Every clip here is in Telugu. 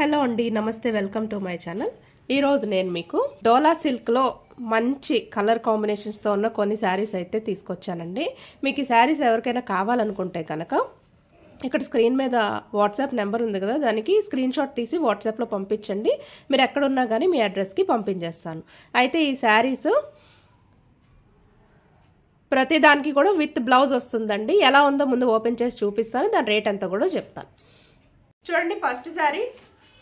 హలో అండి, నమస్తే. Welcome to my channel. ఈరోజు నేను మీకు డోలా సిల్క్లో మంచి కలర్ కాంబినేషన్స్తో ఉన్న కొన్ని శారీస్ అయితే తీసుకొచ్చానండి. మీకు ఈ శారీస్ ఎవరికైనా కావాలనుకుంటే కనుక ఇక్కడ స్క్రీన్ మీద వాట్సాప్ నెంబర్ ఉంది కదా, దానికి స్క్రీన్ షాట్ తీసి వాట్సాప్లో పంపించండి. మీరు ఎక్కడున్నా కానీ మీ అడ్రస్కి పంపించేస్తాను. అయితే ఈ శారీస్ ప్రతి దానికి కూడా విత్ బ్లౌజ్ వస్తుందండి. ఎలా ఉందో ముందు ఓపెన్ చేసి చూపిస్తాను, దాని రేట్ అంతా కూడా చెప్తాను. చూడండి, first sari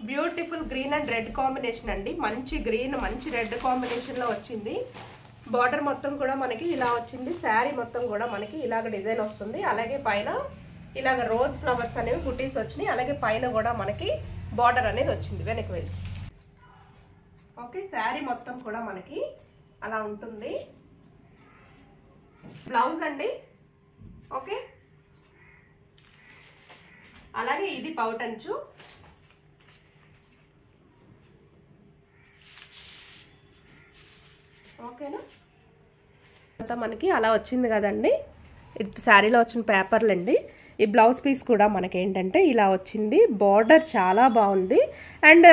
beautiful green and red combination అండి. మంచి గ్రీన్ మంచి రెడ్ కాంబినేషన్లో వచ్చింది. బార్డర్ మొత్తం కూడా మనకి ఇలా వచ్చింది. శారీ మొత్తం కూడా మనకి ఇలాగ డిజైన్ వస్తుంది. అలాగే పైన ఇలాగ రోజ్ ఫ్లవర్స్ అనేవి బుటీస్ వచ్చినాయి. అలాగే పైన కూడా మనకి బార్డర్ అనేది వచ్చింది. వెనక్కి వెళ్ళి ఓకే, శారీ మొత్తం కూడా మనకి అలా ఉంటుంది. బ్లౌజ్ అండి. ఓకే, అలాగే ఇది పౌటంచు. ఓకేనా, అంతా మనకి అలా వచ్చింది కదండి. ఇది శారీలో వచ్చిన పేపర్లు అండి. ఈ బ్లౌజ్ పీస్ కూడా మనకి ఏంటంటే ఇలా వచ్చింది. బార్డర్ చాలా బాగుంది. అండ్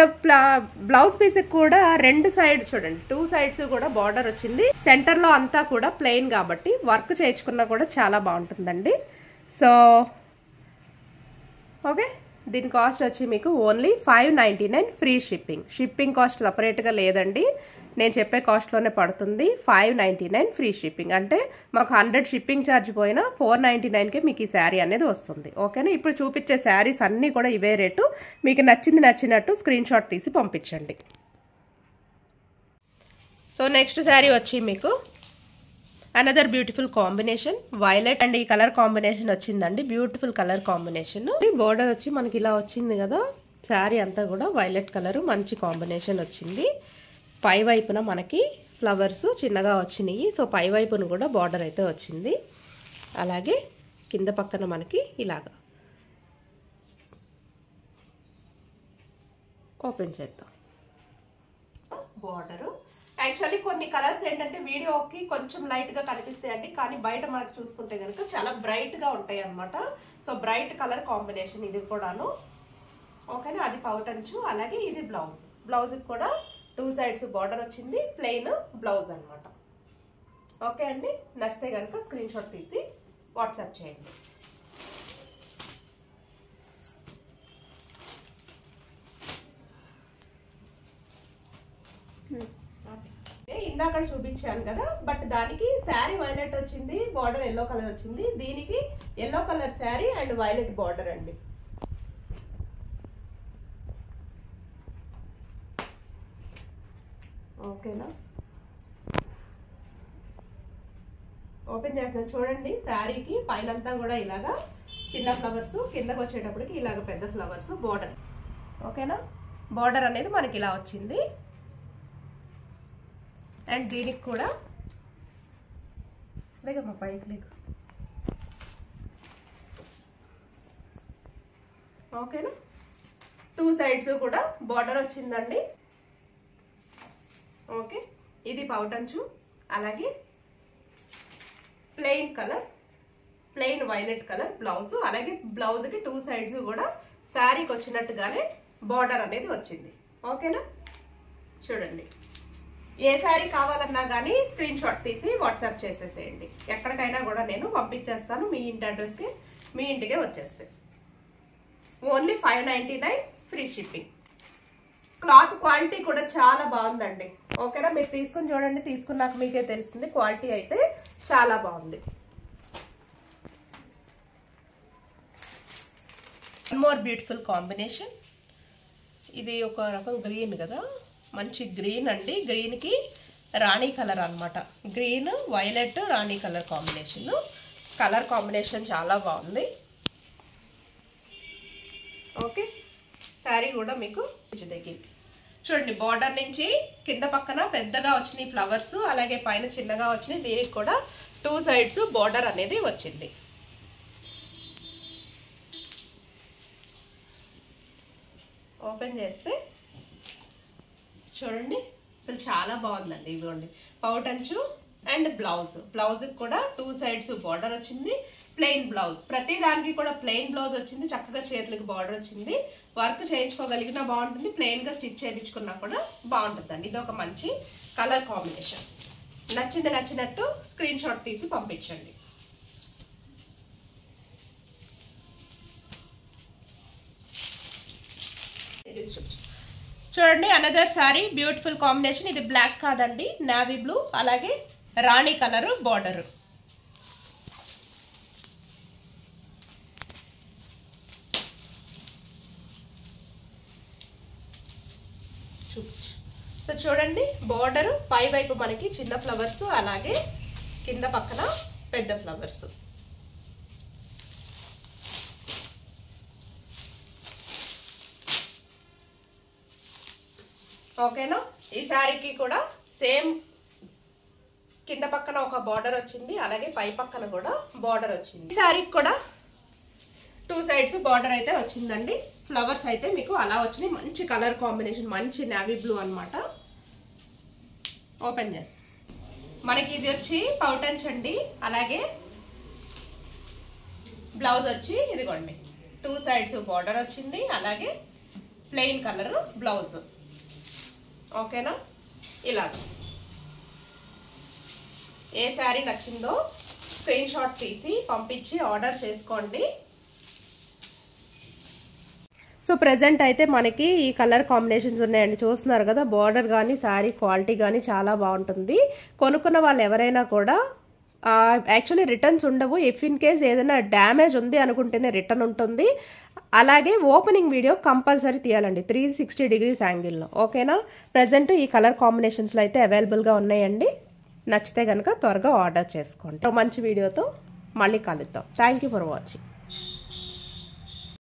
బ్లౌజ్ పీస్ కూడా రెండు సైడ్ చూడండి, 2 సైడ్స్ కూడా బార్డర్ వచ్చింది. సెంటర్లో అంతా కూడా ప్లెయిన్ కాబట్టి వర్క్ చేయించుకున్నా కూడా చాలా బాగుంటుందండి. సో ఓకే, దీని కాస్ట్ వచ్చి మీకు only 599 free shipping. Shipping cost సపరేట్గా లేదండి, నేను చెప్పే కాస్ట్లోనే పడుతుంది. 599 ఫ్రీ షిప్పింగ్. అంటే మాకు 100 షిప్పింగ్ ఛార్జ్ పోయినా 499కే మీకు ఈ శారీ అనేది వస్తుంది. ఓకేనా, ఇప్పుడు చూపించే శారీస్ అన్నీ కూడా ఇవే రేటు. మీకు నచ్చినట్టు స్క్రీన్ షాట్ తీసి పంపించండి. సో నెక్స్ట్ శారీ వచ్చి మీకు another beautiful combination violet and ఈ కలర్ కాంబినేషన్ వచ్చిందండి. Beautiful colour combination. బోర్డర్ వచ్చి మనకి ఇలా వచ్చింది కదా. శారీ అంతా కూడా వైలెట్ కలర్ మంచి కాంబినేషన్ వచ్చింది. పై వైపున మనకి ఫ్లవర్స్ చిన్నగా వచ్చినాయి. సో పై వైపున కూడా బార్డర్ అయితే వచ్చింది. అలాగే కింద పక్కన మనకి ఇలాగా ఓపెన్ చేద్దాం. బార్డరు యాక్చువల్లీ కొన్ని కలర్స్ ఏంటంటే వీడియోకి కొంచెం లైట్గా కనిపిస్తాయండి, కానీ బయట మనకు చూసుకుంటే కనుక చాలా బ్రైట్గా ఉంటాయి అన్నమాట. సో బ్రైట్ కలర్ కాంబినేషన్ ఇది కూడాను. ఓకేనా, అది పౌటంచు. అలాగే ఇది బ్లౌజ్. బ్లౌజ్కి కూడా 2 సైడ్స్ బార్డర్ వచ్చింది. ప్లెయిన్ బ్లౌజ్ అనమాట. ఓకే అండి, నచ్చితే కనుక స్క్రీన్ షాట్ తీసి వాట్సాప్ చేయండి. ఇందాక చూపించాను కదా, బట్ దానికి శారీ వైలెట్ వచ్చింది, బార్డర్ ఎల్లో కలర్ వచ్చింది. దీనికి yellow colour sari and violet border అండి. ఓకేనా, ఓపెన్ చేస్తాను చూడండి. శారీకి పైనంతా కూడా ఇలాగా చిన్న ఫ్లవర్స్, కిందకు వచ్చేటప్పటికి ఇలాగ పెద్ద ఫ్లవర్స్ బార్డర్. ఓకేనా, బార్డర్ అనేది మనకి ఇలా వచ్చింది. అండ్ దీనికి కూడా లేకమ్మా పైకి లేక. ఓకేనా, 2 సైడ్స్ కూడా బార్డర్ వచ్చిందండి. ఓకే, ఇది పౌటంచు. అలాగే plain colour, plain violet colour blouse. అలాగే బ్లౌజ్కి 2 సైడ్స్ కూడా శారీకి వచ్చినట్టుగానే బార్డర్ అనేది వచ్చింది. ఓకేనా, చూడండి. ఏ శారీ కావాలన్నా కానీ స్క్రీన్ షాట్ తీసి వాట్సాప్ చేసేసేయండి. ఎక్కడికైనా కూడా నేను పంపించేస్తాను. మీ ఇంటి అడ్రస్కి మీ ఇంటికే వచ్చేస్తాయి. Only 599 free shipping. Cloth quality కూడా చాలా బాగుందండి. ఓకేనా, మీరు తీసుకుని చూడండి. తీసుకున్నాక మీకే తెలుస్తుంది. క్వాలిటీ అయితే చాలా బాగుంది. One more beautiful combination. ఇది ఒక రకం గ్రీన్ కదా, మంచి గ్రీన్ అండి. గ్రీన్కి రాణి కలర్ అనమాట. గ్రీన్ వైలెట్ రాణి కలర్ కాంబినేషన్. కలర్ కాంబినేషన్ చాలా బాగుంది. ఓకే, శారీ కూడా మీకు దగ్గరికి చూడండి. బార్డర్ నుంచి కింద పక్కన పెద్దగా వచ్చినాయి ఫ్లవర్స్, అలాగే పైన చిన్నగా వచ్చినాయి. దీనికి కూడా 2 సైడ్స్ బార్డర్ అనేది వచ్చింది. ఓపెన్ చేస్తే చూడండి, అసలు చాలా బాగుందండి. ఇదిగోండి పౌటంచు అండ్ బ్లౌజ్. బ్లౌజ్కి కూడా 2 సైడ్స్ బార్డర్ వచ్చింది. ప్లెయిన్ బ్లౌజ్, ప్రతి దానికి కూడా ప్లెయిన్ బ్లౌజ్ వచ్చింది. చక్కగా చేతులకు బార్డర్ వచ్చింది. వర్క్ చేయించుకోగలిగినా బాగుంటుంది, ప్లెయిన్గా స్టిచ్ చేయించుకున్నా కూడా బాగుంటుందండి. ఇది ఒక మంచి కలర్ కాంబినేషన్. నచ్చినట్టు స్క్రీన్ షాట్ తీసి పంపించండి. చూడండి అనదర్ సారీ, బ్యూటిఫుల్ కాంబినేషన్. ఇది బ్లాక్ కాదండి, నావీ బ్లూ, అలాగే రాణి కలరు బార్డరు. సో చూడండి బార్డరు పై వైపు మనకి చిన్న ఫ్లవర్స్, అలాగే కింద పక్కన పెద్ద ఫ్లవర్స్. ఓకేనా? ఈ శారీకి కూడా సేమ్ కింద పక్కన ఒక బార్డర్ వచ్చింది, అలాగే పై పక్కన కూడా బార్డర్ వచ్చింది. ఈ శారీకి కూడా 2 సైడ్స్ బార్డర్ అయితే వచ్చిందండి. ఫ్లవర్స్ అయితే మీకు అలా వచ్చినాయి. మంచి కలర్ కాంబినేషన్, మంచి నావీ బ్లూ అన్నమాట. ఓపెన్ చేస్తాం. మనకి ఇది వచ్చి పౌటన్స్ అండి. అలాగే బ్లౌజ్ వచ్చి ఇదిగోండి 2 సైడ్స్ బార్డర్ వచ్చింది, అలాగే ప్లెయిన్ కలర్ బ్లౌజ్. ఓకేనా? ఇలా ఏ శారీ నచ్చిందో స్క్రీన్ షాట్ తీసి పంపించి ఆర్డర్ చేసుకోండి. సో ప్రెజెంట్ అయితే మనకి ఈ కలర్ కాంబినేషన్స్ ఉన్నాయండి. చూస్తున్నారు కదా, బార్డర్ కానీ శారీ క్వాలిటీ కానీ చాలా బాగుంటుంది. కొనుక్కున్న వాళ్ళు ఎవరైనా కూడా యాక్చువల్లీ రిటర్న్స్ ఉండవు. ఇఫ్ ఇన్ కేస్ ఏదైనా డ్యామేజ్ ఉంది అనుకుంటేనే రిటర్న్ ఉంటుంది. అలాగే ఓపెనింగ్ వీడియో కంపల్సరీ తీయాలండి 360 degrees యాంగిల్లో. ఓకేనా? ప్రజెంట్ ఈ కలర్ కాంబినేషన్స్లో అయితే అవైలబుల్గా ఉన్నాయండి. నచ్చితే కనుక త్వరగా ఆర్డర్ చేసుకోండి. మంచి వీడియోతో మళ్ళీ కలుద్దాం. Thank you for watching.